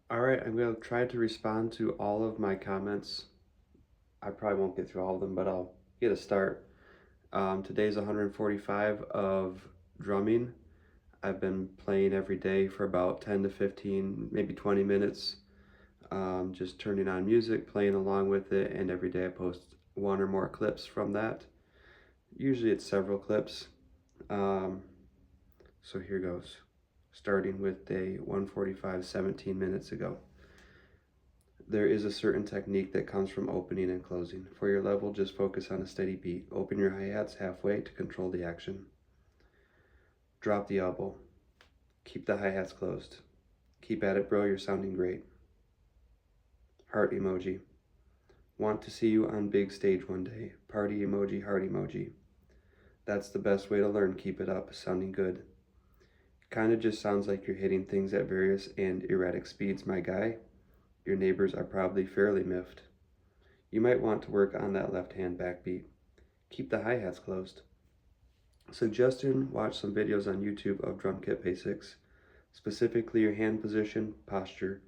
All right, I'm going to try to respond to all of my comments. I probably won't get through all of them, but I'll get a start. Today's 145 of drumming. I've been playing every day for about 10 to 15, maybe 20 minutes, just turning on music, playing along with it, and every day I post one or more clips from that. Usually it's several clips. Um, so here goes, starting with day 145, 17 minutes ago. There is a certain technique that comes from opening and closing. For your level, just focus on a steady beat. Open your hi-hats halfway to control the action. Drop the elbow. Keep the hi-hats closed. Keep at it, bro, you're sounding great. Heart emoji. Want to see you on big stage one day. Party emoji, heart emoji. That's the best way to learn. Keep it up, sounding good. Kinda just sounds like you're hitting things at various and erratic speeds, my guy. Your neighbors are probably fairly miffed. You might want to work on that left hand backbeat. Keep the hi-hats closed. Suggestion, watch some videos on YouTube of drum kit basics, specifically your hand position, posture.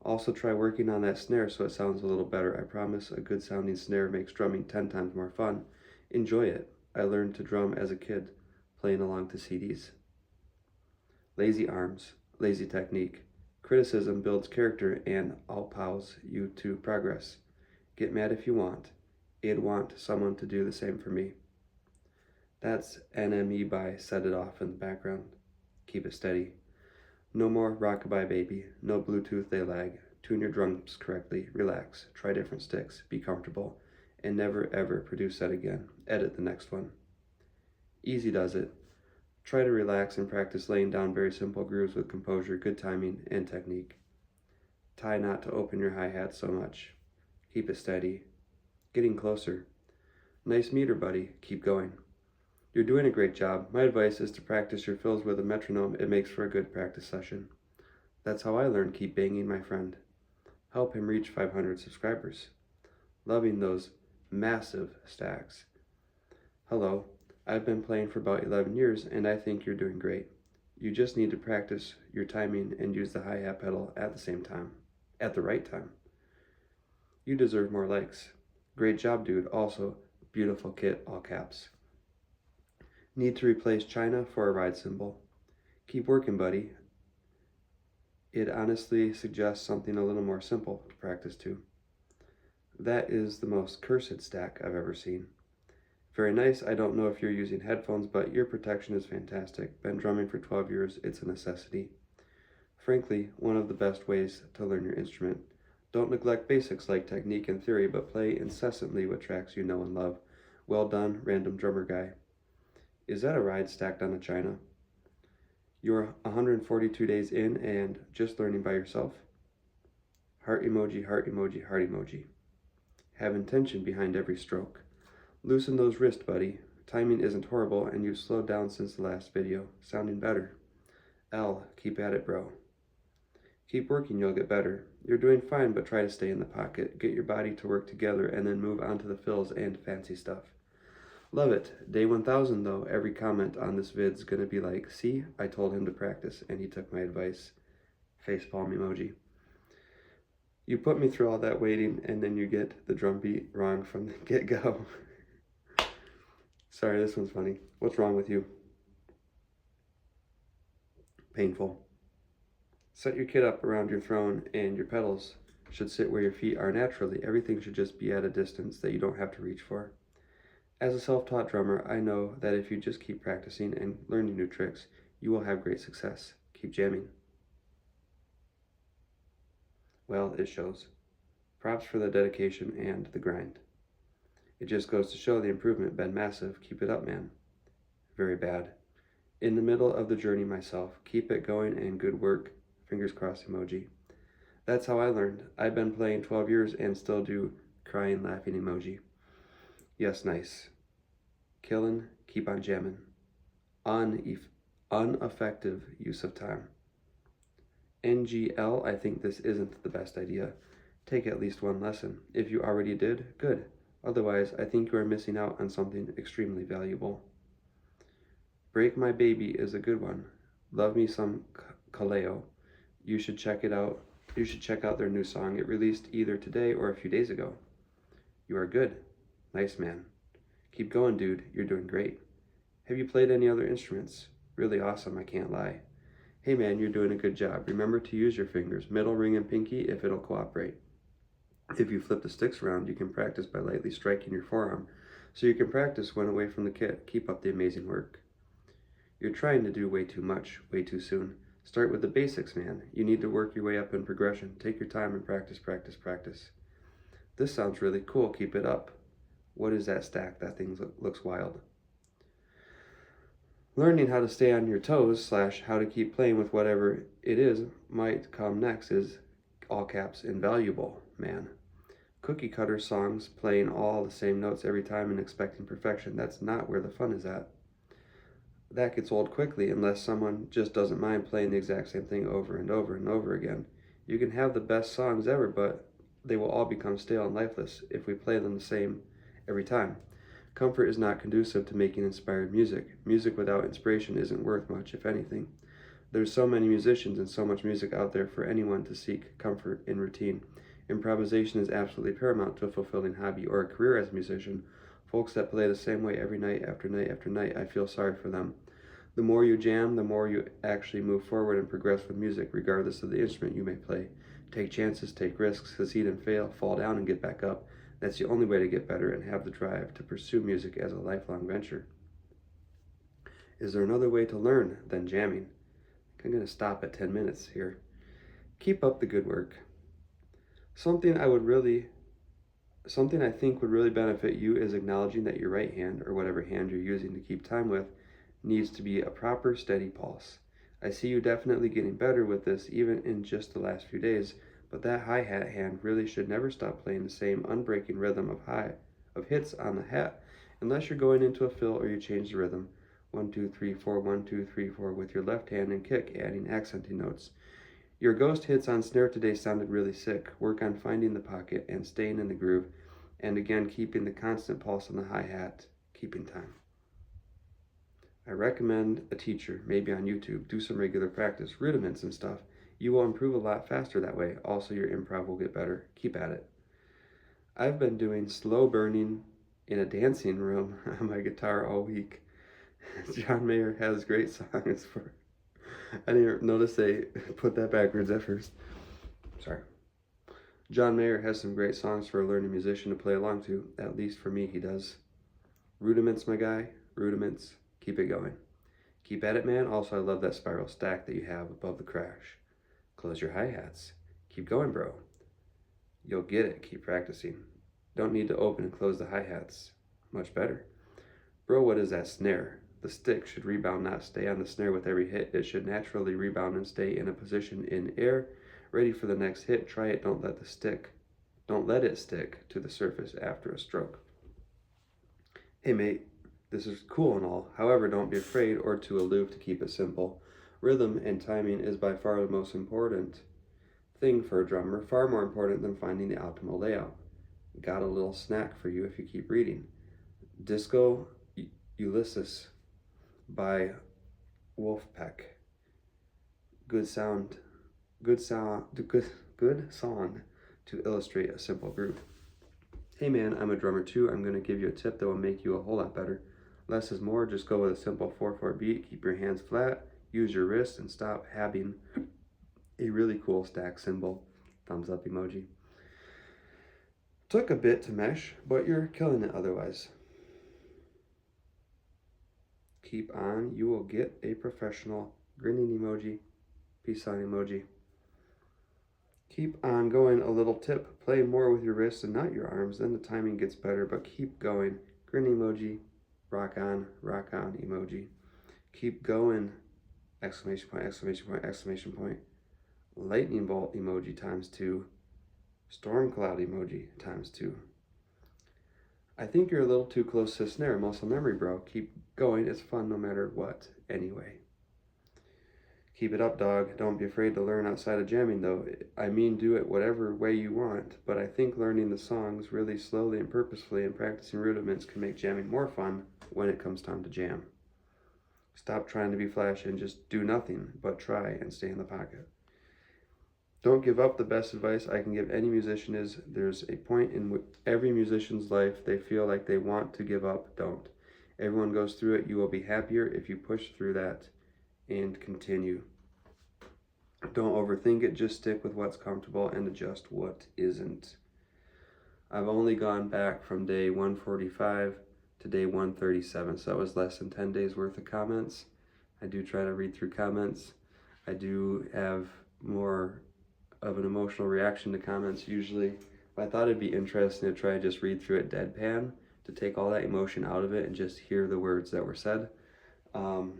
Also try working on that snare so it sounds a little better. I promise a good sounding snare makes drumming 10 times more fun. Enjoy it. I learned to drum as a kid, playing along to CDs. Lazy arms, lazy technique. Criticism builds character and outpows you to progress. Get mad if you want. I'd want someone to do the same for me. That's NME by Set It Off in the background. Keep it steady. No more rockabye baby. No Bluetooth, they lag. Tune your drums correctly. Relax. Try different sticks. Be comfortable. And never ever produce that again. Edit the next one. Easy does it. Try to relax and practice laying down very simple grooves with composure, good timing, and technique. Try not to open your hi-hat so much. Keep it steady. Getting closer. Nice meter, buddy. Keep going. You're doing a great job. My advice is to practice your fills with a metronome. It makes for a good practice session. That's how I learned keep banging my friend. Help him reach 500 subscribers. Loving those massive stacks. Hello, I've been playing for about 11 years and I think you're doing great. You just need to practice your timing and use the hi-hat pedal at the same time, at the right time. You deserve more likes. Great job, dude. Also, beautiful kit, all caps. Need to replace China for a ride cymbal. Keep working, buddy. It honestly suggests something a little more simple to practice to. That is the most cursed stack I've ever seen. Very nice. I don't know if you're using headphones, but ear protection is fantastic. Been drumming for 12 years. It's a necessity. Frankly, one of the best ways to learn your instrument. Don't neglect basics like technique and theory, but play incessantly with tracks you know and love. Well done, random drummer guy. Is that a ride stacked on a China? You're 142 days in and just learning by yourself? Heart emoji, heart emoji, heart emoji. Have intention behind every stroke. Loosen those wrists, buddy. Timing isn't horrible and you've slowed down since the last video. Sounding better. L, keep at it, bro. Keep working, you'll get better. You're doing fine, but try to stay in the pocket. Get your body to work together and then move on to the fills and fancy stuff. Love it. Day 1000 though, every comment on this vid's gonna be like, see, I told him to practice and he took my advice. Facepalm emoji. You put me through all that waiting and then you get the drum beat wrong from the get-go. Sorry, this one's funny. What's wrong with you? Painful. Set your kit up around your throne and your pedals should sit where your feet are naturally. Everything should just be at a distance that you don't have to reach for. As a self-taught drummer, I know that if you just keep practicing and learning new tricks, you will have great success. Keep jamming. Well, it shows. Props for the dedication and the grind. It just goes to show the improvement been massive. Keep it up, man. Very bad. In the middle of the journey myself. Keep it going and good work. Fingers crossed emoji. That's how I learned. I've been playing 12 years and still do crying laughing emoji. Yes, nice. Killin', keep on jamming. Ineffective use of time. NGL, I think this isn't the best idea. Take at least one lesson. If you already did, good. Otherwise, I think you are missing out on something extremely valuable. Break My Baby is a good one. Love me some Kaleo. You should check it out You should check out their new song. It released either today or a few days ago. You are good. Nice, man. Keep going, dude. You're doing great. Have you played any other instruments? Really awesome, I can't lie. Hey, man, you're doing a good job. Remember to use your fingers, middle, ring, and pinky if it'll cooperate. If you flip the sticks around, you can practice by lightly striking your forearm, so you can practice when away from the kit. Keep up the amazing work. You're trying to do way too much, way too soon. Start with the basics, man. You need to work your way up in progression. Take your time and practice, practice, practice. This sounds really cool. Keep it up. What is that stack? That thing looks wild. Learning how to stay on your toes / how to keep playing with whatever it is might come next is, all caps, invaluable, man. Cookie cutter songs, playing all the same notes every time and expecting perfection, that's not where the fun is at. That gets old quickly unless someone just doesn't mind playing the exact same thing over and over and over again. You can have the best songs ever, but they will all become stale and lifeless if we play them the same every time. Comfort is not conducive to making inspired music. Music without inspiration isn't worth much, if anything. There's so many musicians and so much music out there for anyone to seek comfort in routine. Improvisation is absolutely paramount to a fulfilling hobby or a career as a musician. Folks that play the same way every night after night after night, I feel sorry for them. The more you jam, the more you actually move forward and progress with music, regardless of the instrument you may play. Take chances, take risks, succeed and fail, fall down and get back up. That's the only way to get better and have the drive to pursue music as a lifelong venture. Is there another way to learn than jamming? I'm going to stop at 10 minutes here. Keep up the good work. Something I think would really benefit you is acknowledging that your right hand, or whatever hand you're using to keep time with, needs to be a proper, steady pulse. I see you definitely getting better with this even in just the last few days, but that hi-hat hand really should never stop playing the same unbreaking rhythm of hits on the hat, unless you're going into a fill or you change the rhythm. 1 2 3 4 1 2 3 4 with your left hand and kick, adding accenting notes. Your ghost hits on snare today sounded really sick. Work on finding the pocket and staying in the groove, and again keeping the constant pulse on the hi-hat, keeping time. I recommend a teacher, maybe on YouTube. Do some regular practice, rudiments and stuff. You will improve a lot faster that way. Also, your improv will get better. Keep at it. I've been doing slow burning in a dancing room on my guitar all week. John Mayer has great songs for... I didn't notice they put that backwards at first. Sorry. John Mayer has some great songs for a learning musician to play along to. At least for me, he does. Rudiments, my guy. Rudiments. Keep it going. Keep at it, man. Also, I love that spiral stack that you have above the crash. Close your hi-hats. Keep going, bro. You'll get it. Keep practicing. Don't need to open and close the hi-hats. Much better. Bro, what is that snare? The stick should rebound, not stay on the snare with every hit. It should naturally rebound and stay in a position in air, ready for the next hit. Try it. Don't let it stick to the surface after a stroke. Hey, mate. This is cool and all. However, don't be afraid or too aloof to keep it simple. Rhythm and timing is by far the most important thing for a drummer, far more important than finding the optimal layout. Got a little snack for you if you keep reading. Disco Ulysses by Wolfpack. Good song to illustrate a simple groove. Hey man, I'm a drummer too. I'm going to give you a tip that will make you a whole lot better. Less is more. Just go with a simple 4/4 beat. Keep your hands flat. Use your wrists and stop having a really cool stack symbol. Thumbs up emoji. Took a bit to mesh, but you're killing it otherwise. Keep on. You will get a professional grinning emoji. Peace sign emoji. Keep on going. A little tip. Play more with your wrists and not your arms. Then the timing gets better, but keep going. Grinning emoji. Rock on emoji. Keep going. Exclamation point, exclamation point, exclamation point. Lightning bolt emoji ×2. Storm cloud emoji ×2. I think you're a little too close to snare. Muscle memory, bro. Keep going. It's fun no matter what, anyway. Keep it up, dog. Don't be afraid to learn outside of jamming, though. I mean, do it whatever way you want, but I think learning the songs really slowly and purposefully and practicing rudiments can make jamming more fun when it comes time to jam. Stop trying to be flashy and just do nothing but try and stay in the pocket. Don't give up. The best advice I can give any musician is there's a point in every musician's life they feel like they want to give up. Don't. Everyone goes through it. You will be happier if you push through that and continue. Don't overthink it. Just stick with what's comfortable and adjust what isn't. I've only gone back from day 145 to day 137, so that was less than 10 days worth of comments. I do try to read through comments. I do have more of an emotional reaction to comments usually. But I thought it'd be interesting to try to just read through it deadpan to take all that emotion out of it and just hear the words that were said. Um,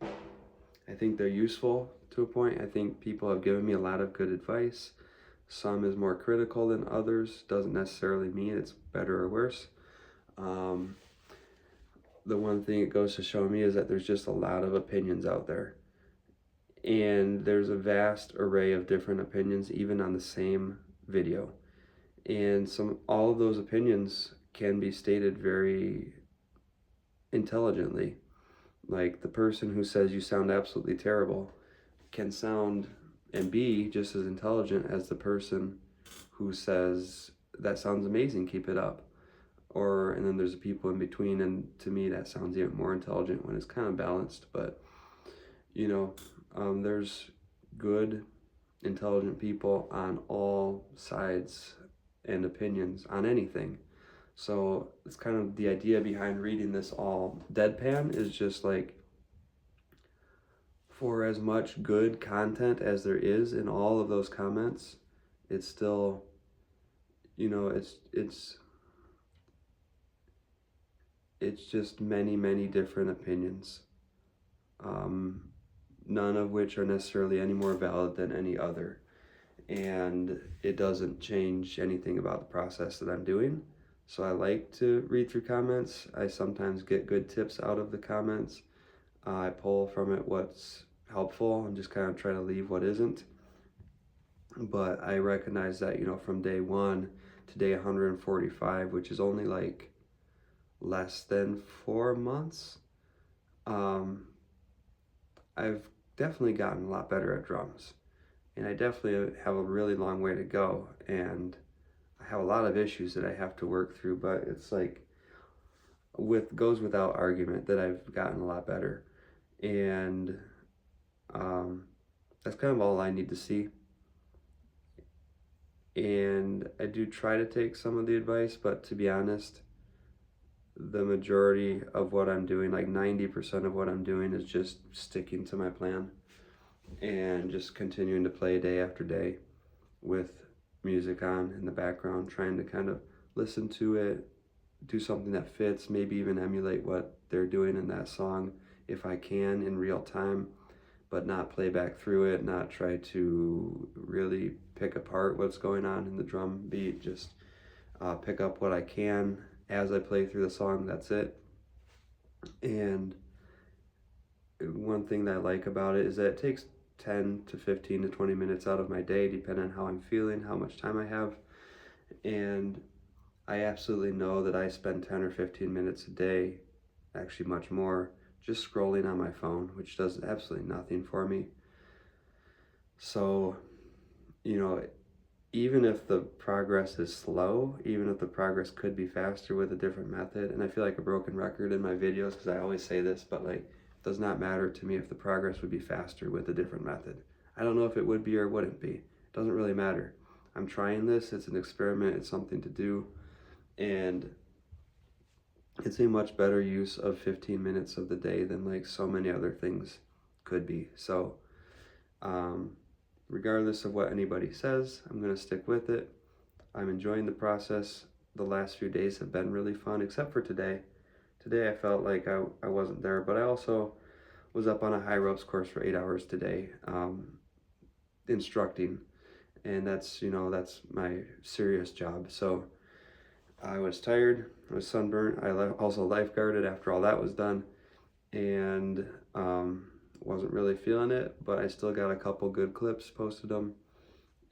I think they're useful to a point. I think people have given me a lot of good advice. Some is more critical than others. Doesn't necessarily mean it's better or worse. Um, the one thing it goes to show me is that there's just a lot of opinions out there. And there's a vast array of different opinions, even on the same video. And all of those opinions can be stated very intelligently. Like the person who says you sound absolutely terrible can sound and be just as intelligent as the person who says that sounds amazing, keep it up. And then there's the people in between, and to me that sounds even more intelligent when it's kind of balanced. But you know, there's good, intelligent people on all sides and opinions on anything. So it's kind of the idea behind reading this all deadpan is just like, for as much good content as there is in all of those comments, it's still, it's just many different opinions, um, none of which are necessarily any more valid than any other. And it doesn't change anything about the process that I'm doing. So I like to read through comments. I sometimes get good tips out of the comments. I pull from it what's helpful and just kind of try to leave what isn't. But I recognize that, from day 1 to day 145, which is only like less than 4 months, I've definitely gotten a lot better at drums. And I definitely have a really long way to go. And I have a lot of issues that I have to work through, but it's like goes without argument that I've gotten a lot better. And that's kind of all I need to see. And I do try to take some of the advice, but to be honest, the majority of what I'm doing, like 90% of what I'm doing, is just sticking to my plan and just continuing to play day after day with music on in the background, trying to kind of listen to it, do something that fits, maybe even emulate what they're doing in that song if I can in real time, but not play back through it, not try to really pick apart what's going on in the drum beat, just pick up what I can as I play through the song, that's it. And one thing that I like about it is that it takes 10 to 15 to 20 minutes out of my day, depending on how I'm feeling, how much time I have. And I absolutely know that I spend 10 or 15 minutes a day, actually much more, just scrolling on my phone, which does absolutely nothing for me. So, even if the progress is slow, even if the progress could be faster with a different method, and I feel like a broken record in my videos because I always say this, but like, it does not matter to me if the progress would be faster with a different method. I don't know if it would be or wouldn't be. It doesn't really matter. I'm trying this, it's an experiment, it's something to do, and it's a much better use of 15 minutes of the day than like so many other things could be. So, regardless of what anybody says, I'm going to stick with it. I'm enjoying the process. The last few days have been really fun, except for today. Today I felt like I wasn't there, but I also was up on a high ropes course for 8 hours today, instructing. And that's my serious job. So I was tired, I was sunburnt. I also lifeguarded after all that was done, and wasn't really feeling it, but I still got a couple good clips, posted them,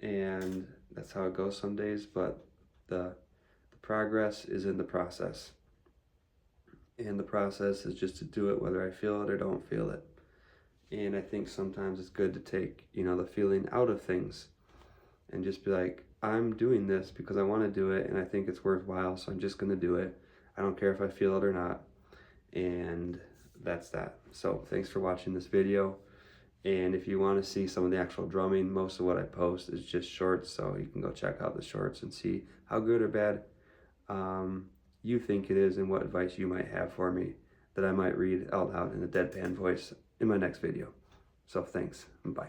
and that's how it goes some days. But the progress is in the process, and the process is just to do it whether I feel it or don't feel it. And I think sometimes it's good to take the feeling out of things. and just be like, I'm doing this because I want to do it and I think it's worthwhile, so I'm just going to do it. I don't care if I feel it or not. And that's that. So thanks for watching this video. And if you want to see some of the actual drumming, most of what I post is just shorts, so you can go check out the shorts and see how good or bad you think it is and what advice you might have for me that I might read out loud in a deadpan voice in my next video. So thanks, and bye.